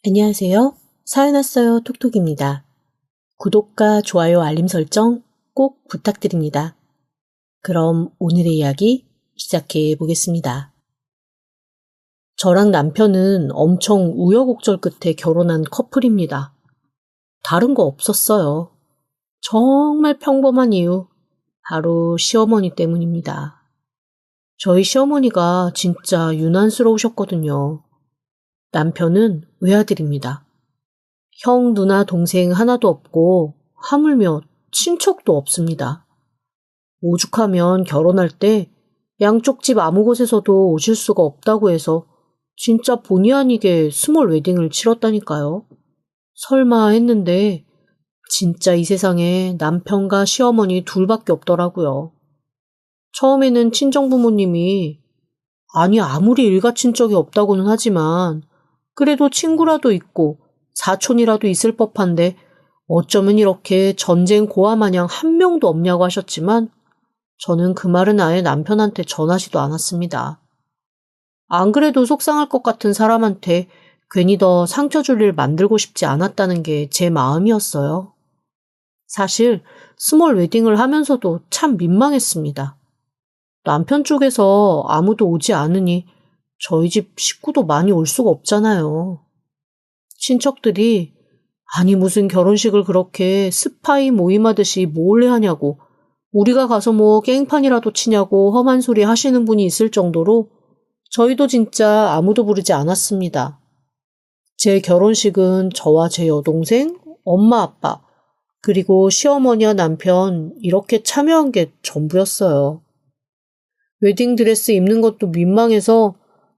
안녕하세요. 사연 왔어요 톡톡입니다. 구독과 좋아요 알림 설정 꼭 부탁드립니다. 그럼 오늘의 이야기 시작해 보겠습니다. 저랑 남편은 엄청 우여곡절 끝에 결혼한 커플입니다. 다른 거 없었어요. 정말 평범한 이유, 바로 시어머니 때문입니다. 저희 시어머니가 진짜 유난스러우셨거든요. 남편은 외아들입니다. 형, 누나, 동생 하나도 없고 하물며 친척도 없습니다. 오죽하면 결혼할 때 양쪽 집 아무 곳에서도 오실 수가 없다고 해서 진짜 본의 아니게 스몰 웨딩을 치렀다니까요. 설마 했는데 진짜 이 세상에 남편과 시어머니 둘밖에 없더라고요. 처음에는 친정부모님이 아니 아무리 일가친척이 없다고는 하지만 그래도 친구라도 있고 사촌이라도 있을 법한데 어쩌면 이렇게 전쟁 고아 마냥 한 명도 없냐고 하셨지만 저는 그 말은 아예 남편한테 전하지도 않았습니다. 안 그래도 속상할 것 같은 사람한테 괜히 더 상처 줄 일 만들고 싶지 않았다는 게 제 마음이었어요. 사실 스몰 웨딩을 하면서도 참 민망했습니다. 남편 쪽에서 아무도 오지 않으니 저희 집 식구도 많이 올 수가 없잖아요. 친척들이 아니 무슨 결혼식을 그렇게 스파이 모임하듯이 몰래 하냐고 우리가 가서 뭐 깽판이라도 치냐고 험한 소리 하시는 분이 있을 정도로 저희도 진짜 아무도 부르지 않았습니다. 제 결혼식은 저와 제 여동생, 엄마 아빠, 그리고 시어머니와 남편 이렇게 참여한 게 전부였어요. 웨딩드레스 입는 것도 민망해서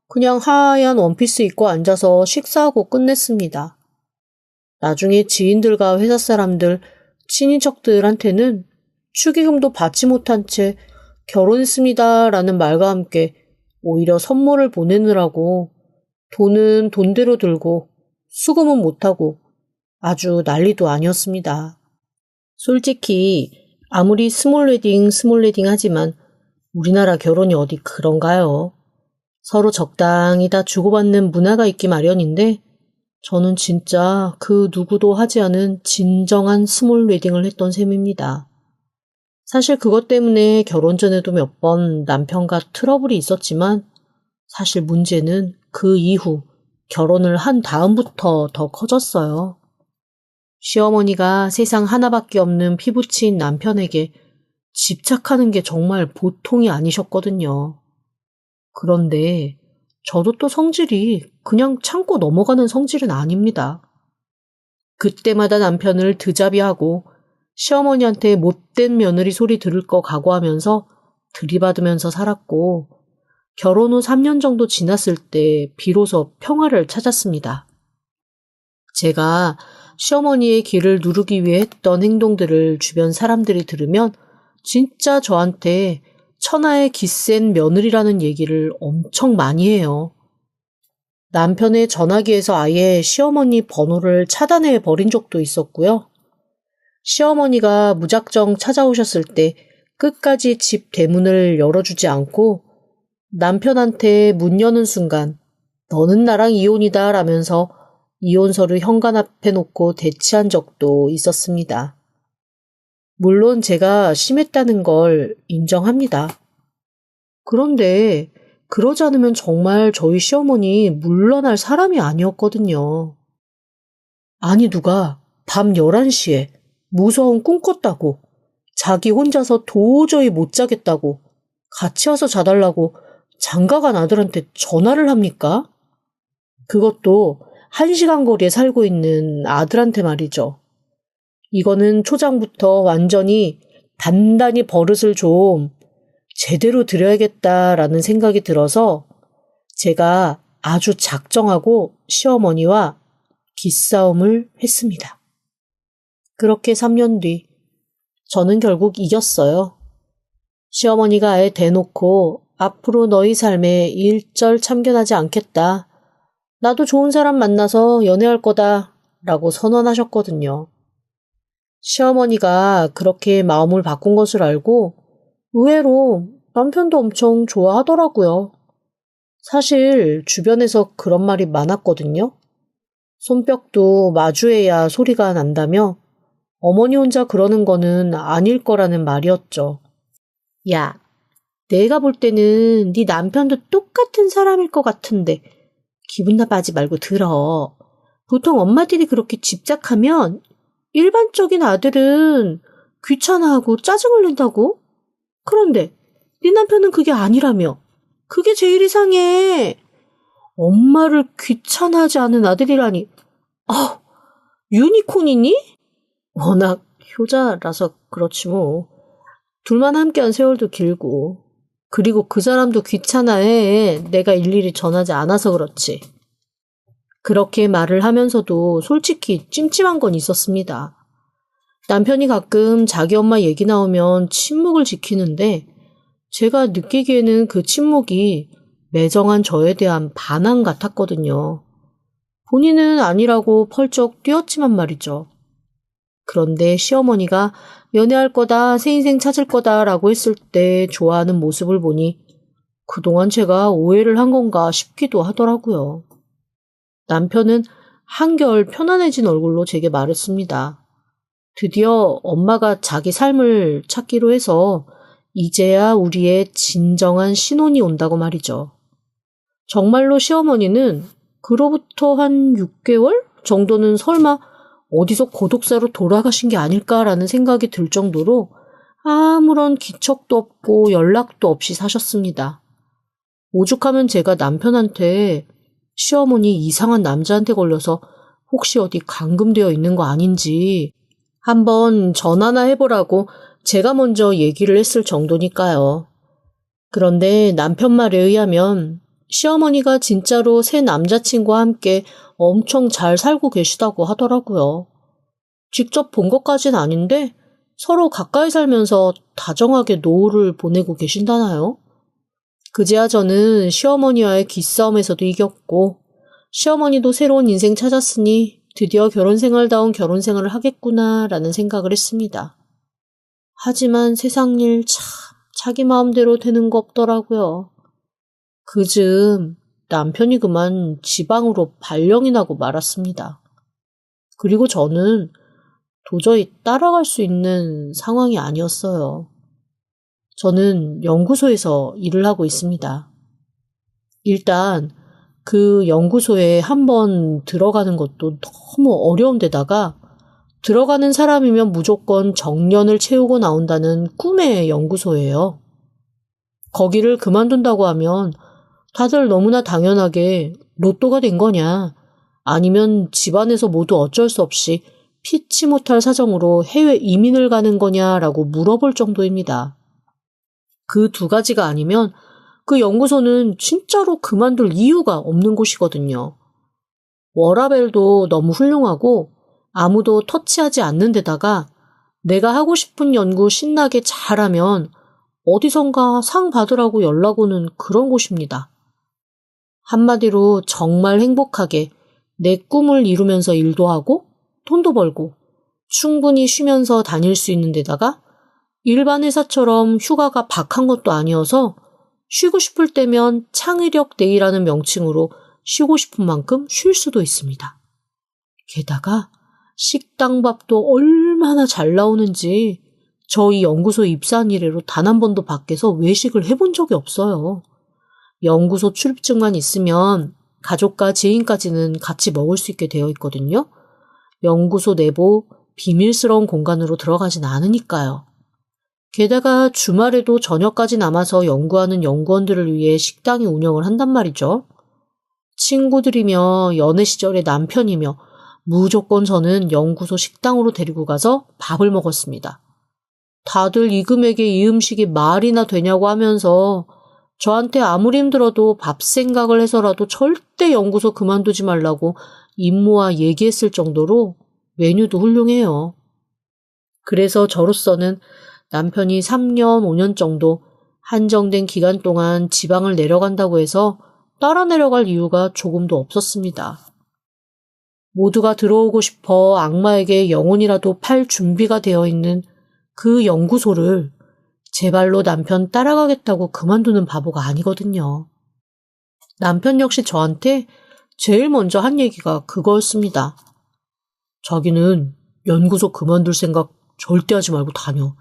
그냥 하얀 원피스 입고 앉아서 식사하고 끝냈습니다. 나중에 지인들과 회사 사람들, 친인척들한테는 축의금도 받지 못한 채 결혼했습니다라는 말과 함께 오히려 선물을 보내느라고 돈은 돈대로 들고 수금은 못하고 아주 난리도 아니었습니다. 솔직히 아무리 스몰 웨딩 하지만 우리나라 결혼이 어디 그런가요? 서로 적당히 다 주고받는 문화가 있기 마련인데 저는 진짜 그 누구도 하지 않은 진정한 스몰 웨딩을 했던 셈입니다. 사실 그것 때문에 결혼 전에도 몇 번 남편과 트러블이 있었지만 사실 문제는 그 이후 결혼을 한 다음부터 더 커졌어요. 시어머니가 세상 하나밖에 없는 피부치인 남편에게 집착하는 게 정말 보통이 아니셨거든요. 그런데 저도 또 성질이 그냥 참고 넘어가는 성질은 아닙니다. 그때마다 남편을 드자비하고 시어머니한테 못된 며느리 소리 들을 거 각오하면서 들이받으면서 살았고 결혼 후 3년 정도 지났을 때 비로소 평화를 찾았습니다. 제가 시어머니의 길을 누르기 위해 했던 행동들을 주변 사람들이 들으면 진짜 저한테 천하의 기센 며느리라는 얘기를 엄청 많이 해요. 남편의 전화기에서 아예 시어머니 번호를 차단해 버린 적도 있었고요. 시어머니가 무작정 찾아오셨을 때 끝까지 집 대문을 열어주지 않고 남편한테 문 여는 순간 너는 나랑 이혼이다 라면서 이혼서를 현관 앞에 놓고 대치한 적도 있었습니다. 물론 제가 심했다는 걸 인정합니다. 그런데 그러지 않으면 정말 저희 시어머니 물러날 사람이 아니었거든요. 아니 누가 밤 11시에 무서운 꿈 꿨다고 자기 혼자서 도저히 못 자겠다고 같이 와서 자달라고 장가간 아들한테 전화를 합니까? 그것도 1시간 거리에 살고 있는 아들한테 말이죠. 이거는 초장부터 완전히 단단히 버릇을 좀 제대로 드려야겠다라는 생각이 들어서 제가 아주 작정하고 시어머니와 기싸움을 했습니다. 그렇게 3년 뒤 저는 결국 이겼어요. 시어머니가 아예 대놓고 앞으로 너희 삶에 일절 참견하지 않겠다. 나도 좋은 사람 만나서 연애할 거다 라고 선언하셨거든요. 시어머니가 그렇게 마음을 바꾼 것을 알고 의외로 남편도 엄청 좋아하더라고요. 사실 주변에서 그런 말이 많았거든요. 손뼉도 마주해야 소리가 난다며 어머니 혼자 그러는 거는 아닐 거라는 말이었죠. 야, 내가 볼 때는 네 남편도 똑같은 사람일 것 같은데 기분 나빠하지 말고 들어. 보통 엄마들이 그렇게 집착하면 일반적인 아들은 귀찮아하고 짜증을 낸다고? 그런데 네 남편은 그게 아니라며. 그게 제일 이상해. 엄마를 귀찮아하지 않은 아들이라니. 유니콘이니? 워낙 효자라서 그렇지 뭐. 둘만 함께한 세월도 길고. 그리고 그 사람도 귀찮아해. 내가 일일이 전하지 않아서 그렇지. 그렇게 말을 하면서도 솔직히 찜찜한 건 있었습니다. 남편이 가끔 자기 엄마 얘기 나오면 침묵을 지키는데 제가 느끼기에는 그 침묵이 매정한 저에 대한 반항 같았거든요. 본인은 아니라고 펄쩍 뛰었지만 말이죠. 그런데 시어머니가 연애할 거다, 새 인생 찾을 거다 라고 했을 때 좋아하는 모습을 보니 그동안 제가 오해를 한 건가 싶기도 하더라고요. 남편은 한결 편안해진 얼굴로 제게 말했습니다. 드디어 엄마가 자기 삶을 찾기로 해서 이제야 우리의 진정한 신혼이 온다고 말이죠. 정말로 시어머니는 그로부터 한 6개월 정도는 설마 어디서 고독사로 돌아가신 게 아닐까라는 생각이 들 정도로 아무런 기척도 없고 연락도 없이 사셨습니다. 오죽하면 제가 남편한테 시어머니 이상한 남자한테 걸려서 혹시 어디 감금되어 있는 거 아닌지 한번 전화나 해보라고 제가 먼저 얘기를 했을 정도니까요. 그런데 남편 말에 의하면 시어머니가 진짜로 새 남자친구와 함께 엄청 잘 살고 계시다고 하더라고요. 직접 본 것까진 아닌데 서로 가까이 살면서 다정하게 노후를 보내고 계신다나요? 그제야 저는 시어머니와의 기싸움에서도 이겼고 시어머니도 새로운 인생 찾았으니 드디어 결혼생활다운 결혼생활을 하겠구나라는 생각을 했습니다. 하지만 세상 일 참 자기 마음대로 되는 거 없더라고요. 그즈음 남편이 그만 지방으로 발령이 나고 말았습니다. 그리고 저는 도저히 따라갈 수 있는 상황이 아니었어요. 저는 연구소에서 일을 하고 있습니다. 일단 그 연구소에 한번 들어가는 것도 너무 어려운 데다가 들어가는 사람이면 무조건 정년을 채우고 나온다는 꿈의 연구소예요. 거기를 그만둔다고 하면 다들 너무나 당연하게 로또가 된 거냐 아니면 집안에서 모두 어쩔 수 없이 피치 못할 사정으로 해외 이민을 가는 거냐라고 물어볼 정도입니다. 그 두 가지가 아니면 그 연구소는 진짜로 그만둘 이유가 없는 곳이거든요. 워라밸도 너무 훌륭하고 아무도 터치하지 않는 데다가 내가 하고 싶은 연구 신나게 잘하면 어디선가 상 받으라고 연락 오는 그런 곳입니다. 한마디로 정말 행복하게 내 꿈을 이루면서 일도 하고 돈도 벌고 충분히 쉬면서 다닐 수 있는 데다가 일반 회사처럼 휴가가 박한 것도 아니어서 쉬고 싶을 때면 창의력 데이라는 명칭으로 쉬고 싶은 만큼 쉴 수도 있습니다. 게다가 식당밥도 얼마나 잘 나오는지 저희 연구소 입사한 이래로 단 한 번도 밖에서 외식을 해본 적이 없어요. 연구소 출입증만 있으면 가족과 지인까지는 같이 먹을 수 있게 되어 있거든요. 연구소 내부 비밀스러운 공간으로 들어가진 않으니까요. 게다가 주말에도 저녁까지 남아서 연구하는 연구원들을 위해 식당이 운영을 한단 말이죠. 친구들이며 연애 시절의 남편이며 무조건 저는 연구소 식당으로 데리고 가서 밥을 먹었습니다. 다들 이 금액에 이 음식이 말이나 되냐고 하면서 저한테 아무리 힘들어도 밥 생각을 해서라도 절대 연구소 그만두지 말라고 입 모아 얘기했을 정도로 메뉴도 훌륭해요. 그래서 저로서는 남편이 3년, 5년 정도 한정된 기간 동안 지방을 내려간다고 해서 따라 내려갈 이유가 조금도 없었습니다. 모두가 들어오고 싶어 악마에게 영혼이라도 팔 준비가 되어 있는 그 연구소를 제 발로 남편 따라가겠다고 그만두는 바보가 아니거든요. 남편 역시 저한테 제일 먼저 한 얘기가 그거였습니다. 자기는 연구소 그만둘 생각 절대 하지 말고 다녀.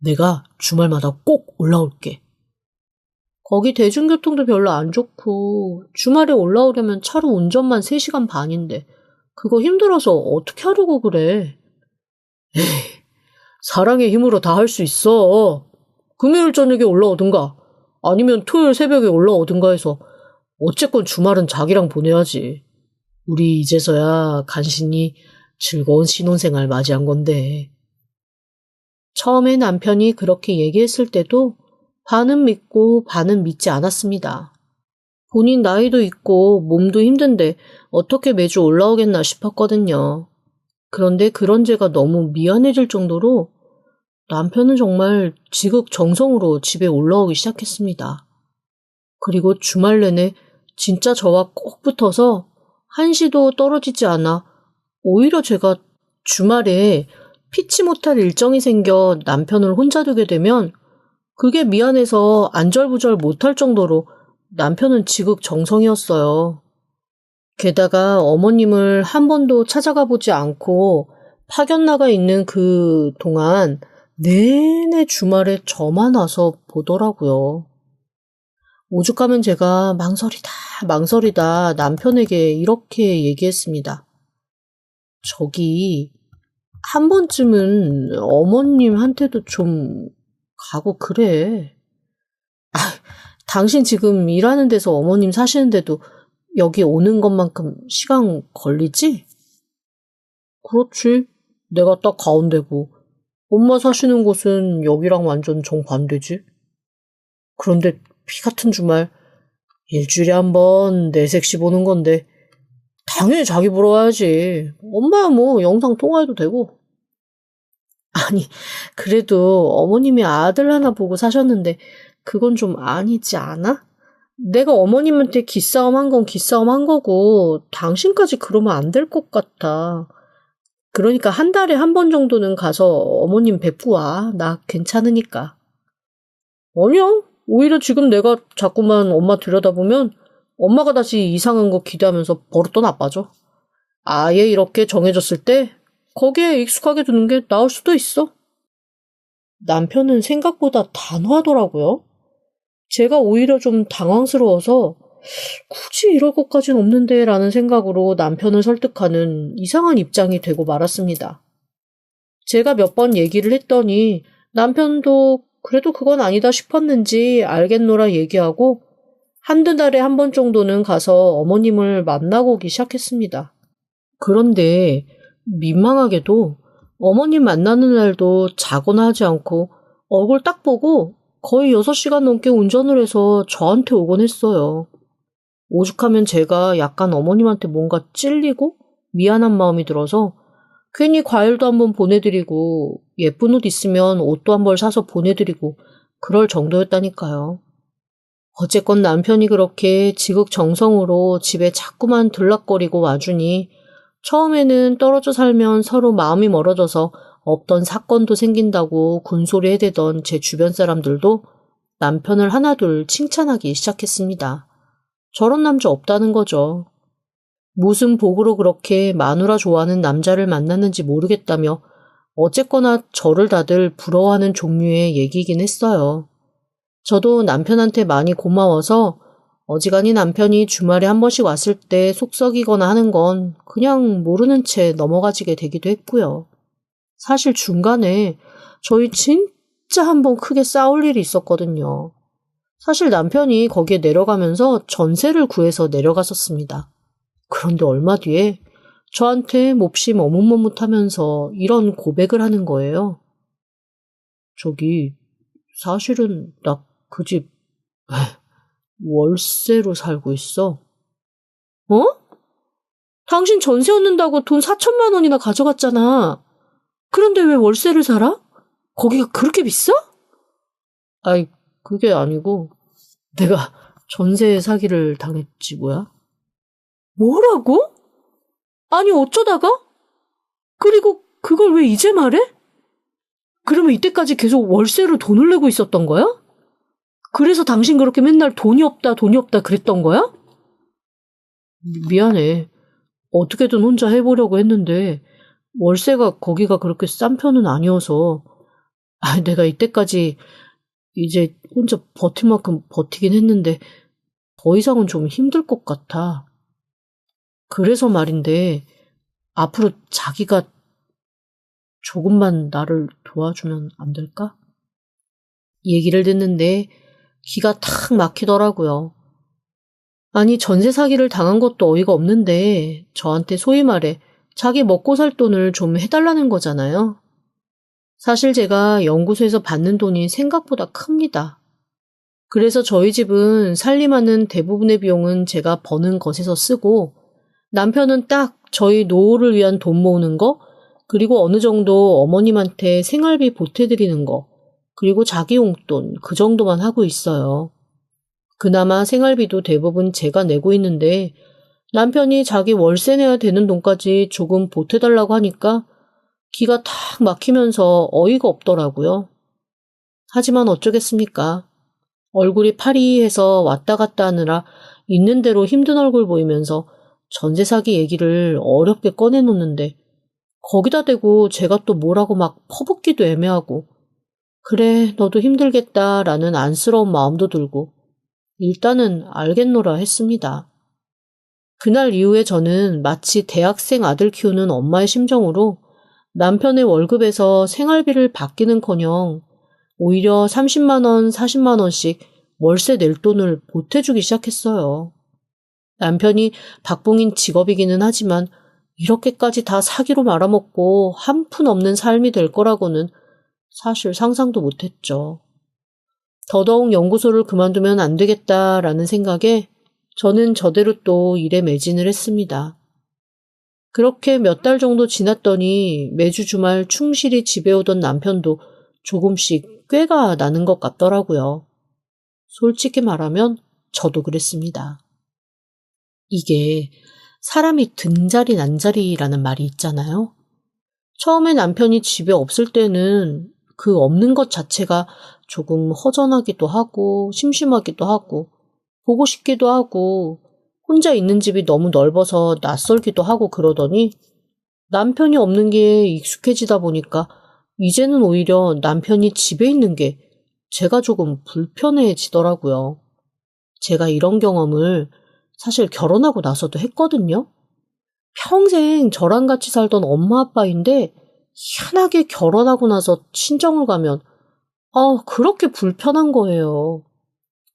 내가 주말마다 꼭 올라올게. 거기 대중교통도 별로 안 좋고 주말에 올라오려면 차로 운전만 3시간 반인데 그거 힘들어서 어떻게 하려고 그래. 에이, 사랑의 힘으로 다 할 수 있어. 금요일 저녁에 올라오든가 아니면 토요일 새벽에 올라오든가 해서 어쨌건 주말은 자기랑 보내야지. 우리 이제서야 간신히 즐거운 신혼생활 맞이한 건데. 처음에 남편이 그렇게 얘기했을 때도 반은 믿고 반은 믿지 않았습니다. 본인 나이도 있고 몸도 힘든데 어떻게 매주 올라오겠나 싶었거든요. 그런데 그런 제가 너무 미안해질 정도로 남편은 정말 지극정성으로 집에 올라오기 시작했습니다. 그리고 주말 내내 진짜 저와 꼭 붙어서 한시도 떨어지지 않아 오히려 제가 주말에 피치 못할 일정이 생겨 남편을 혼자 두게 되면 그게 미안해서 안절부절 못할 정도로 남편은 지극정성이었어요. 게다가 어머님을 한 번도 찾아가 보지 않고 파견 나가 있는 그 동안 내내 주말에 저만 와서 보더라고요. 오죽하면 제가 망설이다 남편에게 이렇게 얘기했습니다. 저기 한 번쯤은 어머님한테도 좀 가고 그래. 당신 지금 일하는 데서 어머님 사시는데도 여기 오는 것만큼 시간 걸리지? 그렇지. 내가 딱 가운데고 엄마 사시는 곳은 여기랑 완전 정반대지. 그런데 피 같은 주말 일주일에 한 번 내색시 보는 건데 당연히 자기 보러 와야지. 엄마야 뭐 영상 통화해도 되고. 아니 그래도 어머님이 아들 하나 보고 사셨는데 그건 좀 아니지 않아? 내가 어머님한테 기싸움 한 건 기싸움 한 거고 당신까지 그러면 안 될 것 같아. 그러니까 한 달에 한 번 정도는 가서 어머님 뵙고 와. 나 괜찮으니까. 아니야. 오히려 지금 내가 자꾸만 엄마 들여다보면 엄마가 다시 이상한 거 기대하면서 버릇도 나빠져. 아예 이렇게 정해졌을 때 거기에 익숙하게 두는 게 나을 수도 있어. 남편은 생각보다 단호하더라고요. 제가 오히려 좀 당황스러워서 굳이 이럴 것까진 없는데 라는 생각으로 남편을 설득하는 이상한 입장이 되고 말았습니다. 제가 몇 번 얘기를 했더니 남편도 그래도 그건 아니다 싶었는지 알겠노라 얘기하고 한두 달에 한 번 정도는 가서 어머님을 만나고 오기 시작했습니다. 그런데 민망하게도 어머님 만나는 날도 자거나 하지 않고 얼굴 딱 보고 거의 6시간 넘게 운전을 해서 저한테 오곤 했어요. 오죽하면 제가 약간 어머님한테 뭔가 찔리고 미안한 마음이 들어서 괜히 과일도 한번 보내드리고 예쁜 옷 있으면 옷도 한 벌 사서 보내드리고 그럴 정도였다니까요. 어쨌건 남편이 그렇게 지극정성으로 집에 자꾸만 들락거리고 와주니 처음에는 떨어져 살면 서로 마음이 멀어져서 없던 사건도 생긴다고 군소리 해대던 제 주변 사람들도 남편을 하나둘 칭찬하기 시작했습니다. 저런 남자 없다는 거죠. 무슨 복으로 그렇게 마누라 좋아하는 남자를 만났는지 모르겠다며 어쨌거나 저를 다들 부러워하는 종류의 얘기이긴 했어요. 저도 남편한테 많이 고마워서 어지간히 남편이 주말에 한 번씩 왔을 때 속썩이거나 하는 건 그냥 모르는 채 넘어가지게 되기도 했고요. 사실 중간에 저희 진짜 한 번 크게 싸울 일이 있었거든요. 사실 남편이 거기에 내려가면서 전세를 구해서 내려갔었습니다. 그런데 얼마 뒤에 저한테 몹시 머뭇머뭇하면서 이런 고백을 하는 거예요. 저기 사실은 나 그 집 월세로 살고 있어. 어? 당신 전세 얻는다고 돈 4천만 원이나 가져갔잖아. 그런데 왜 월세를 살아? 거기가 그렇게 비싸? 아이, 그게 아니고 내가 전세 사기를 당했지 뭐야. 뭐라고? 아니 어쩌다가? 그리고 그걸 왜 이제 말해? 그러면 이때까지 계속 월세로 돈을 내고 있었던 거야? 그래서 당신 그렇게 맨날 돈이 없다 그랬던 거야? 미안해. 어떻게든 혼자 해보려고 했는데 월세가 거기가 그렇게 싼 편은 아니어서 내가 이때까지 이제 혼자 버틸 만큼 버티긴 했는데 더 이상은 좀 힘들 것 같아. 그래서 말인데 앞으로 자기가 조금만 나를 도와주면 안 될까? 얘기를 듣는데 기가 탁 막히더라고요. 아니, 전세 사기를 당한 것도 어이가 없는데 저한테 소위 말해 자기 먹고 살 돈을 좀 해달라는 거잖아요. 사실 제가 연구소에서 받는 돈이 생각보다 큽니다. 그래서 저희 집은 살림하는 대부분의 비용은 제가 버는 것에서 쓰고 남편은 딱 저희 노후를 위한 돈 모으는 거, 그리고 어느 정도 어머님한테 생활비 보태드리는 거, 그리고 자기 용돈 그 정도만 하고 있어요. 그나마 생활비도 대부분 제가 내고 있는데 남편이 자기 월세 내야 되는 돈까지 조금 보태달라고 하니까 기가 탁 막히면서 어이가 없더라고요. 하지만 어쩌겠습니까? 얼굴이 파리해서 왔다 갔다 하느라 있는 대로 힘든 얼굴 보이면서 전세 사기 얘기를 어렵게 꺼내놓는데 거기다 대고 제가 또 뭐라고 막 퍼붓기도 애매하고 그래 너도 힘들겠다라는 안쓰러운 마음도 들고 일단은 알겠노라 했습니다. 그날 이후에 저는 마치 대학생 아들 키우는 엄마의 심정으로 남편의 월급에서 생활비를 받기는커녕 오히려 30만 원, 40만 원씩 월세 낼 돈을 보태주기 시작했어요. 남편이 박봉인 직업이기는 하지만 이렇게까지 다 사기로 말아먹고 한 푼 없는 삶이 될 거라고는 사실 상상도 못했죠. 더더욱 연구소를 그만두면 안 되겠다라는 생각에 저는 저대로 또 일에 매진을 했습니다. 그렇게 몇 달 정도 지났더니 매주 주말 충실히 집에 오던 남편도 조금씩 꾀가 나는 것 같더라고요. 솔직히 말하면 저도 그랬습니다. 이게 사람이 등자리 난자리라는 말이 있잖아요. 처음에 남편이 집에 없을 때는 그 없는 것 자체가 조금 허전하기도 하고 심심하기도 하고 보고 싶기도 하고 혼자 있는 집이 너무 넓어서 낯설기도 하고 그러더니 남편이 없는 게 익숙해지다 보니까 이제는 오히려 남편이 집에 있는 게 제가 조금 불편해지더라고요. 제가 이런 경험을 사실 결혼하고 나서도 했거든요. 평생 저랑 같이 살던 엄마 아빠인데 희한하게 결혼하고 나서 친정을 가면 그렇게 불편한 거예요.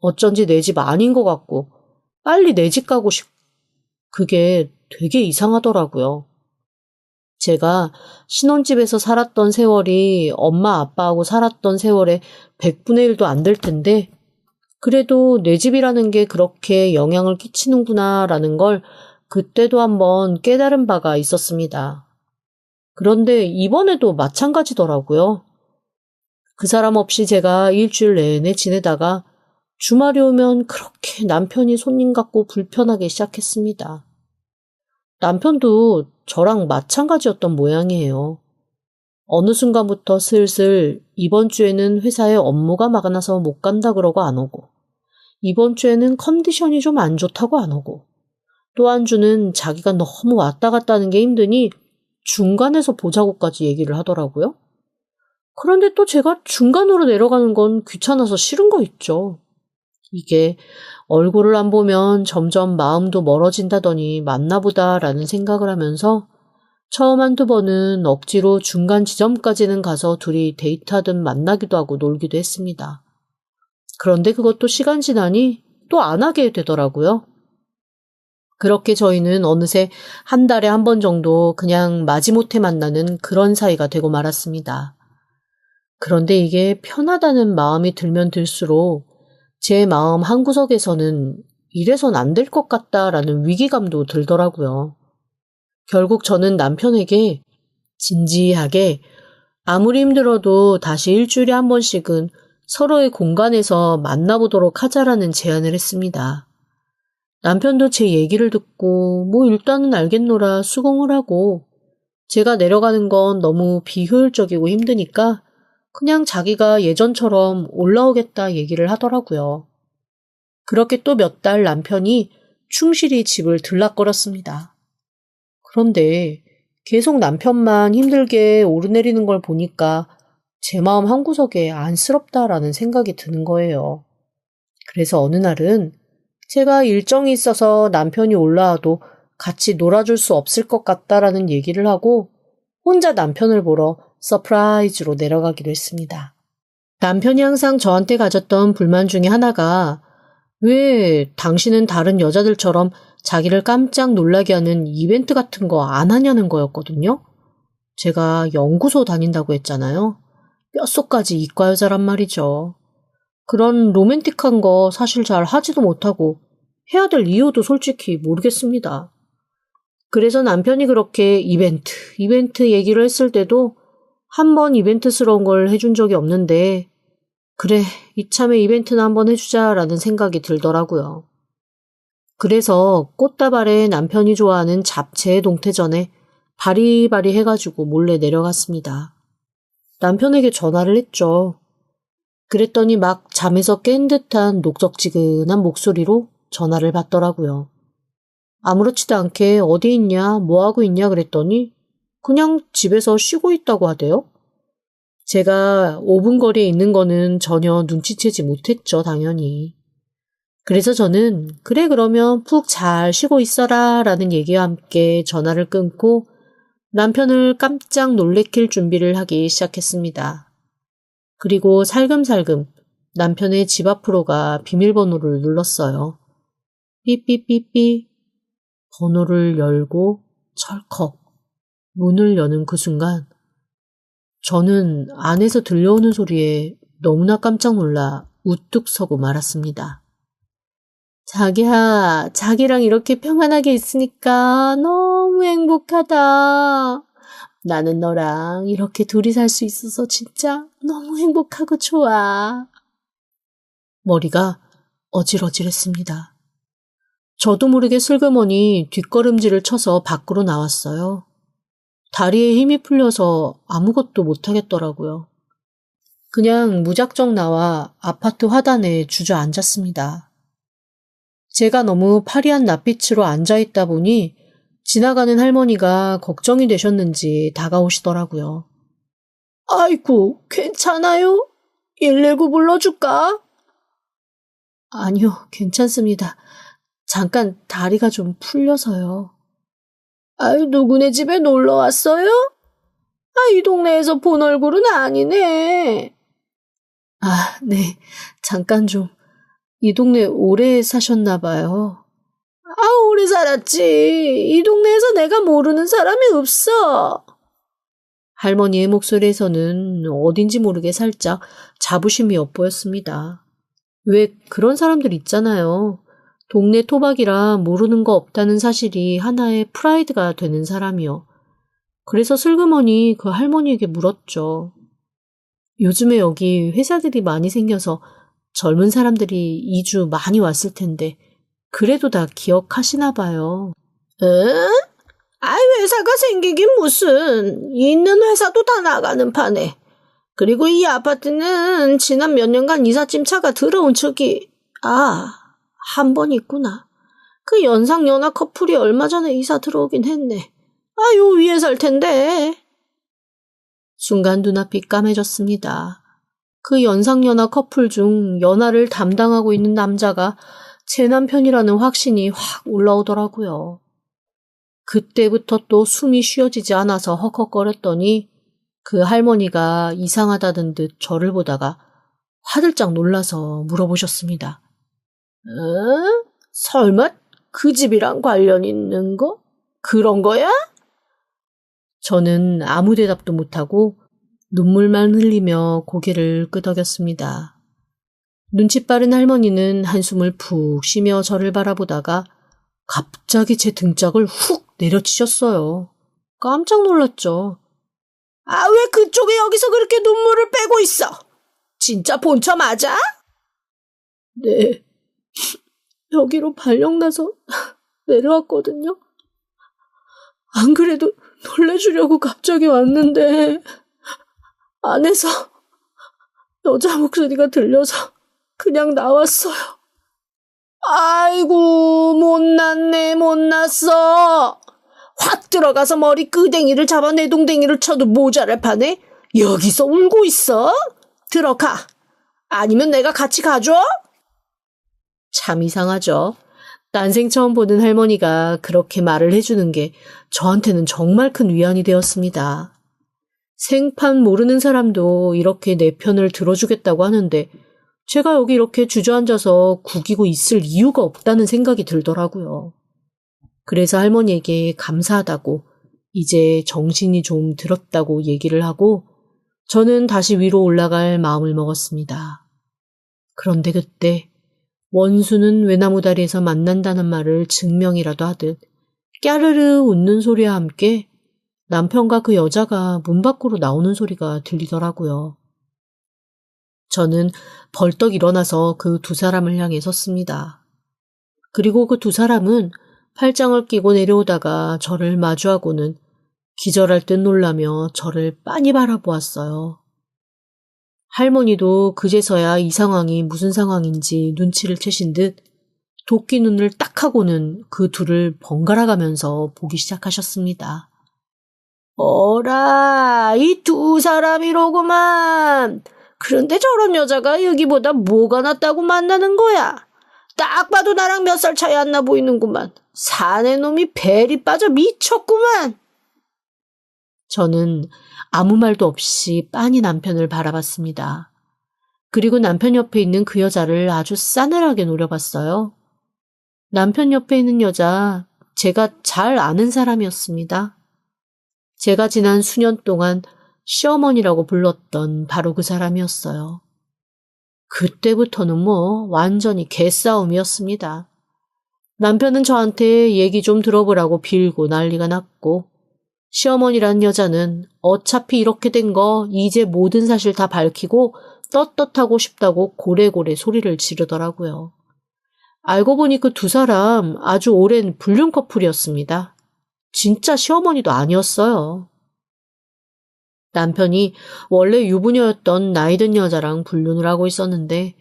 어쩐지 내 집 아닌 것 같고 빨리 내 집 가고 그게 되게 이상하더라고요. 제가 신혼집에서 살았던 세월이 엄마 아빠하고 살았던 세월의 100분의 1도 안 될 텐데 그래도 내 집이라는 게 그렇게 영향을 끼치는구나라는 걸 그때도 한번 깨달은 바가 있었습니다. 그런데 이번에도 마찬가지더라고요. 그 사람 없이 제가 일주일 내내 지내다가 주말이 오면 그렇게 남편이 손님 같고 불편하게 시작했습니다. 남편도 저랑 마찬가지였던 모양이에요. 어느 순간부터 슬슬 이번 주에는 회사에 업무가 많아서 못 간다 그러고 안 오고 이번 주에는 컨디션이 좀 안 좋다고 안 오고 또 한 주는 자기가 너무 왔다 갔다 하는 게 힘드니 중간에서 보자고까지 얘기를 하더라고요. 그런데 또 제가 중간으로 내려가는 건 귀찮아서 싫은 거 있죠. 이게 얼굴을 안 보면 점점 마음도 멀어진다더니 맞나보다라는 생각을 하면서 처음 한두 번은 억지로 중간 지점까지는 가서 둘이 데이트하듯 만나기도 하고 놀기도 했습니다. 그런데 그것도 시간 지나니 또 안 하게 되더라고요. 그렇게 저희는 어느새 한 달에 한 번 정도 그냥 마지못해 만나는 그런 사이가 되고 말았습니다. 그런데 이게 편하다는 마음이 들면 들수록 제 마음 한구석에서는 이래선 안 될 것 같다라는 위기감도 들더라고요. 결국 저는 남편에게 진지하게 아무리 힘들어도 다시 일주일에 한 번씩은 서로의 공간에서 만나보도록 하자라는 제안을 했습니다. 남편도 제 얘기를 듣고 일단은 알겠노라 수긍을 하고 제가 내려가는 건 너무 비효율적이고 힘드니까 그냥 자기가 예전처럼 올라오겠다 얘기를 하더라고요. 그렇게 또 몇 달 남편이 충실히 집을 들락거렸습니다. 그런데 계속 남편만 힘들게 오르내리는 걸 보니까 제 마음 한구석에 안쓰럽다라는 생각이 드는 거예요. 그래서 어느 날은 제가 일정이 있어서 남편이 올라와도 같이 놀아줄 수 없을 것 같다라는 얘기를 하고 혼자 남편을 보러 서프라이즈로 내려가기로 했습니다. 남편이 항상 저한테 가졌던 불만 중에 하나가 왜 당신은 다른 여자들처럼 자기를 깜짝 놀라게 하는 이벤트 같은 거 안 하냐는 거였거든요. 제가 연구소 다닌다고 했잖아요. 뼛속까지 이과 여자란 말이죠. 그런 로맨틱한 거 사실 잘 하지도 못하고 해야 될 이유도 솔직히 모르겠습니다. 그래서 남편이 그렇게 이벤트 얘기를 했을 때도 한 번 이벤트스러운 걸 해준 적이 없는데 그래, 이참에 이벤트나 한번 해주자라는 생각이 들더라고요. 그래서 꽃다발에 남편이 좋아하는 잡채 동태전에 바리바리 해가지고 몰래 내려갔습니다. 남편에게 전화를 했죠. 그랬더니 막 잠에서 깬 듯한 녹적지근한 목소리로 전화를 받더라고요. 아무렇지도 않게 어디 있냐, 뭐하고 있냐 그랬더니 그냥 집에서 쉬고 있다고 하대요. 제가 5분 거리에 있는 거는 전혀 눈치채지 못했죠, 당연히. 그래서 저는 그래 그러면 푹 잘 쉬고 있어라 라는 얘기와 함께 전화를 끊고 남편을 깜짝 놀래킬 준비를 하기 시작했습니다. 그리고 살금살금 남편의 집 앞으로 가 비밀번호를 눌렀어요. 삐삐삐삐. 번호를 열고 철컥 문을 여는 그 순간 저는 안에서 들려오는 소리에 너무나 깜짝 놀라 우뚝 서고 말았습니다. 자기야, 자기랑 이렇게 평안하게 있으니까 너무 행복하다. 나는 너랑 이렇게 둘이 살 수 있어서 진짜 너무 행복하고 좋아. 머리가 어질어질했습니다. 저도 모르게 슬그머니 뒷걸음질을 쳐서 밖으로 나왔어요. 다리에 힘이 풀려서 아무것도 못하겠더라고요. 그냥 무작정 나와 아파트 화단에 주저앉았습니다. 제가 너무 파리한 낯빛으로 앉아있다 보니 지나가는 할머니가 걱정이 되셨는지 다가오시더라고요. 아이고, 괜찮아요? 119 불러줄까? 아니요, 괜찮습니다. 잠깐 다리가 좀 풀려서요. 아유, 누구네 집에 놀러 왔어요? 아, 이 동네에서 본 얼굴은 아니네. 아, 네. 잠깐 좀. 이 동네 오래 사셨나 봐요. 아, 오래 살았지. 이 동네에서 내가 모르는 사람이 없어. 할머니의 목소리에서는 어딘지 모르게 살짝 자부심이 엿보였습니다. 왜 그런 사람들 있잖아요. 동네 토박이라 모르는 거 없다는 사실이 하나의 프라이드가 되는 사람이요. 그래서 슬그머니 그 할머니에게 물었죠. 요즘에 여기 회사들이 많이 생겨서 젊은 사람들이 이주 많이 왔을 텐데 그래도 다 기억하시나 봐요. 응? 아이, 회사가 생기긴 무슨. 있는 회사도 다 나가는 판에. 그리고 이 아파트는 지난 몇 년간 이삿짐차가 들어온 적이 한 번 있구나. 그 연상연하 커플이 얼마 전에 이사 들어오긴 했네. 요 위에 살 텐데. 순간 눈앞이 까매졌습니다. 그 연상연하 커플 중 연하를 담당하고 있는 남자가 제 남편이라는 확신이 확 올라오더라고요. 그때부터 또 숨이 쉬어지지 않아서 헉헉거렸더니 그 할머니가 이상하다던 듯 저를 보다가 화들짝 놀라서 물어보셨습니다. 응? 설마 그 집이랑 관련 있는 거? 그런 거야? 저는 아무 대답도 못하고 눈물만 흘리며 고개를 끄덕였습니다. 눈치 빠른 할머니는 한숨을 푹 쉬며 저를 바라보다가 갑자기 제 등짝을 훅 내려치셨어요. 깜짝 놀랐죠. 왜 그쪽에 여기서 그렇게 눈물을 빼고 있어? 진짜 본처 맞아? 네. 여기로 발령나서 내려왔거든요. 안 그래도 놀래주려고 갑자기 왔는데 안에서 여자 목소리가 들려서 그냥 나왔어요. 아이고, 못났네, 못났어. 확 들어가서 머리 끄댕이를 잡아 내 동댕이를 쳐도 모자랄 판에 여기서 울고 있어? 들어가. 아니면 내가 같이 가줘? 참 이상하죠. 난생 처음 보는 할머니가 그렇게 말을 해주는 게 저한테는 정말 큰 위안이 되었습니다. 생판 모르는 사람도 이렇게 내 편을 들어주겠다고 하는데 제가 여기 이렇게 주저앉아서 구기고 있을 이유가 없다는 생각이 들더라고요. 그래서 할머니에게 감사하다고 이제 정신이 좀 들었다고 얘기를 하고 저는 다시 위로 올라갈 마음을 먹었습니다. 그런데 그때 원수는 외나무 다리에서 만난다는 말을 증명이라도 하듯 깨르르 웃는 소리와 함께 남편과 그 여자가 문 밖으로 나오는 소리가 들리더라고요. 저는 벌떡 일어나서 그 두 사람을 향해 섰습니다. 그리고 그 두 사람은 팔짱을 끼고 내려오다가 저를 마주하고는 기절할 듯 놀라며 저를 빤히 바라보았어요. 할머니도 그제서야 이 상황이 무슨 상황인지 눈치를 채신 듯 도끼 눈을 딱 하고는 그 둘을 번갈아 가면서 보기 시작하셨습니다. 어라, 이 두 사람이로구만. 그런데 저런 여자가 여기보다 뭐가 낫다고 만나는 거야? 딱 봐도 나랑 몇 살 차이 안 나 보이는구만. 사내 놈이 벨이 빠져 미쳤구만. 저는 아무 말도 없이 빤히 남편을 바라봤습니다. 그리고 남편 옆에 있는 그 여자를 아주 싸늘하게 노려봤어요. 남편 옆에 있는 여자, 제가 잘 아는 사람이었습니다. 제가 지난 수년 동안 시어머니라고 불렀던 바로 그 사람이었어요. 그때부터는 완전히 개싸움이었습니다. 남편은 저한테 얘기 좀 들어보라고 빌고 난리가 났고 시어머니란 여자는 어차피 이렇게 된 거 이제 모든 사실 다 밝히고 떳떳하고 싶다고 고래고래 소리를 지르더라고요. 알고 보니 그 두 사람 아주 오랜 불륜 커플이었습니다. 진짜 시어머니도 아니었어요. 남편이 원래 유부녀였던 나이든 여자랑 불륜을 하고 있었는데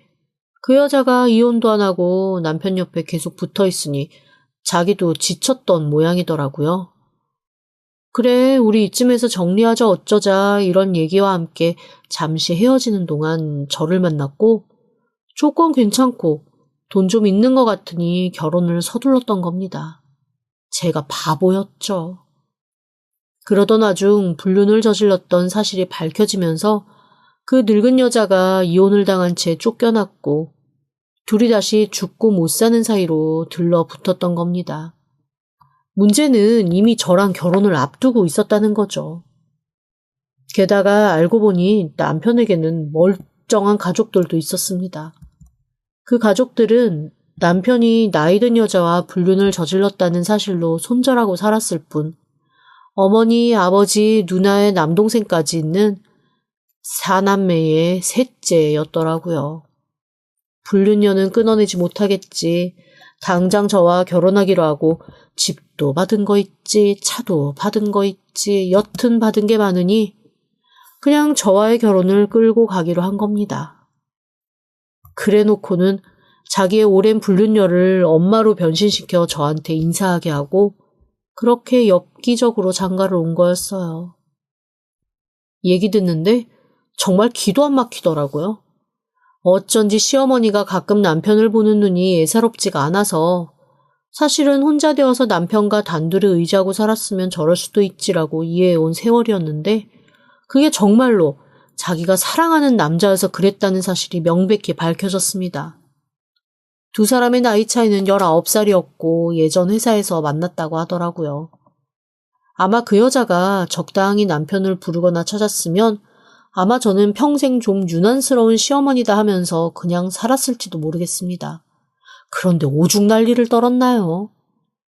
그 여자가 이혼도 안 하고 남편 옆에 계속 붙어 있으니 자기도 지쳤던 모양이더라고요. 그래, 우리 이쯤에서 정리하자 어쩌자 이런 얘기와 함께 잠시 헤어지는 동안 저를 만났고 조건 괜찮고 돈 좀 있는 것 같으니 결혼을 서둘렀던 겁니다. 제가 바보였죠. 그러던 와중 불륜을 저질렀던 사실이 밝혀지면서 그 늙은 여자가 이혼을 당한 채 쫓겨났고 둘이 다시 죽고 못 사는 사이로 들러붙었던 겁니다. 문제는 이미 저랑 결혼을 앞두고 있었다는 거죠. 게다가 알고 보니 남편에게는 멀쩡한 가족들도 있었습니다. 그 가족들은 남편이 나이든 여자와 불륜을 저질렀다는 사실로 손절하고 살았을 뿐 어머니, 아버지, 누나의 남동생까지 있는 사남매의 셋째였더라고요. 불륜녀는 끊어내지 못하겠지. 당장 저와 결혼하기로 하고 집도 받은 거 있지, 차도 받은 거 있지, 여튼 받은 게 많으니 그냥 저와의 결혼을 끌고 가기로 한 겁니다. 그래 놓고는 자기의 오랜 불륜녀를 엄마로 변신시켜 저한테 인사하게 하고 그렇게 엽기적으로 장가를 온 거였어요. 얘기 듣는데 정말 기도 안 막히더라고요. 어쩐지 시어머니가 가끔 남편을 보는 눈이 예사롭지가 않아서 사실은 혼자 되어서 남편과 단둘이 의지하고 살았으면 저럴 수도 있지라고 이해해온 세월이었는데 그게 정말로 자기가 사랑하는 남자여서 그랬다는 사실이 명백히 밝혀졌습니다. 두 사람의 나이 차이는 19살이었고 예전 회사에서 만났다고 하더라고요. 아마 그 여자가 적당히 남편을 부르거나 찾았으면 아마 저는 평생 좀 유난스러운 시어머니다 하면서 그냥 살았을지도 모르겠습니다. 그런데 오죽 난리를 떨었나요?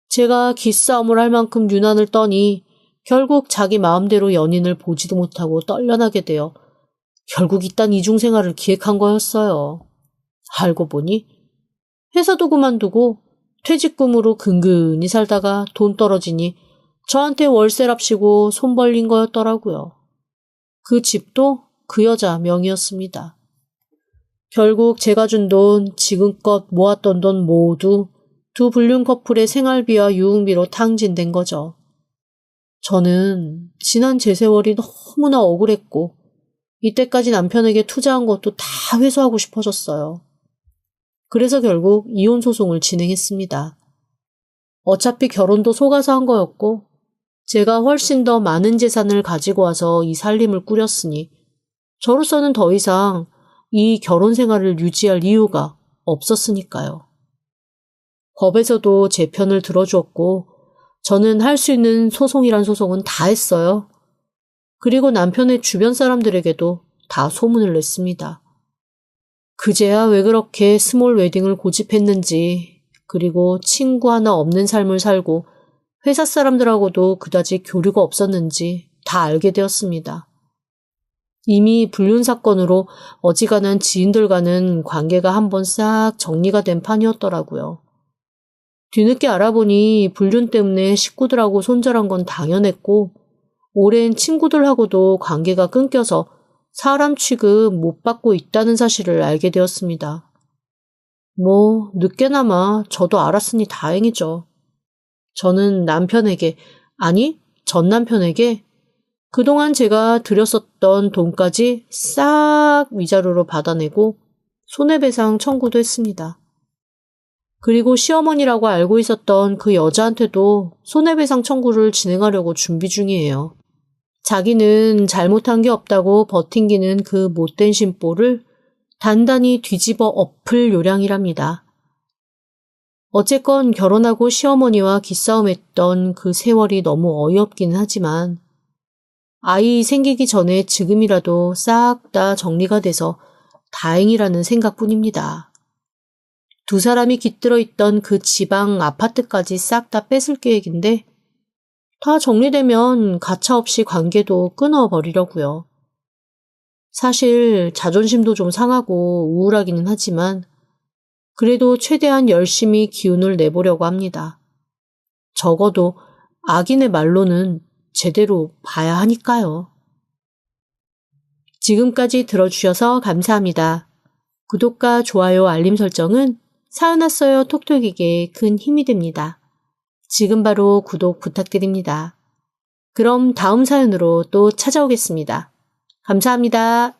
제가 기싸움을 할 만큼 유난을 떠니 결국 자기 마음대로 연인을 보지도 못하고 떨려나게 되어 결국 이딴 이중생활을 기획한 거였어요. 알고 보니 회사도 그만두고 퇴직금으로 근근히 살다가 돈 떨어지니 저한테 월세랍시고 손 벌린 거였더라고요. 그 집도 그 여자 명의였습니다. 결국 제가 준 돈, 지금껏 모았던 돈 모두 두 불륜 커플의 생활비와 유흥비로 탕진된 거죠. 저는 지난 제 세월이 너무나 억울했고 이때까지 남편에게 투자한 것도 다 회수하고 싶어졌어요. 그래서 결국 이혼 소송을 진행했습니다. 어차피 결혼도 속아서 한 거였고 제가 훨씬 더 많은 재산을 가지고 와서 이 살림을 꾸렸으니 저로서는 더 이상 이 결혼 생활을 유지할 이유가 없었으니까요. 법에서도 제 편을 들어주었고 저는 할 수 있는 소송이란 소송은 다 했어요. 그리고 남편의 주변 사람들에게도 다 소문을 냈습니다. 그제야 왜 그렇게 스몰 웨딩을 고집했는지, 그리고 친구 하나 없는 삶을 살고 회사 사람들하고도 그다지 교류가 없었는지 다 알게 되었습니다. 이미 불륜 사건으로 어지간한 지인들과는 관계가 한번 싹 정리가 된 판이었더라고요. 뒤늦게 알아보니 불륜 때문에 식구들하고 손절한 건 당연했고 오랜 친구들하고도 관계가 끊겨서 사람 취급 못 받고 있다는 사실을 알게 되었습니다. 뭐 늦게나마 저도 알았으니 다행이죠. 저는 남편에게, 아니 전 남편에게 그동안 제가 들였었던 돈까지 싹 위자료로 받아내고 손해배상 청구도 했습니다. 그리고 시어머니라고 알고 있었던 그 여자한테도 손해배상 청구를 진행하려고 준비 중이에요. 자기는 잘못한 게 없다고 버팅기는 그 못된 심보를 단단히 뒤집어 엎을 요량이랍니다. 어쨌건 결혼하고 시어머니와 기싸움했던 그 세월이 너무 어이없기는 하지만 아이 생기기 전에 지금이라도 싹 다 정리가 돼서 다행이라는 생각뿐입니다. 두 사람이 깃들어 있던 그 지방 아파트까지 싹 다 뺏을 계획인데 다 정리되면 가차없이 관계도 끊어버리려고요. 사실 자존심도 좀 상하고 우울하기는 하지만 그래도 최대한 열심히 기운을 내보려고 합니다. 적어도 악인의 말로는 제대로 봐야 하니까요. 지금까지 들어주셔서 감사합니다. 구독과 좋아요, 알림 설정은 사연왔어요 톡톡에게 큰 힘이 됩니다. 지금 바로 구독 부탁드립니다. 그럼 다음 사연으로 또 찾아오겠습니다. 감사합니다.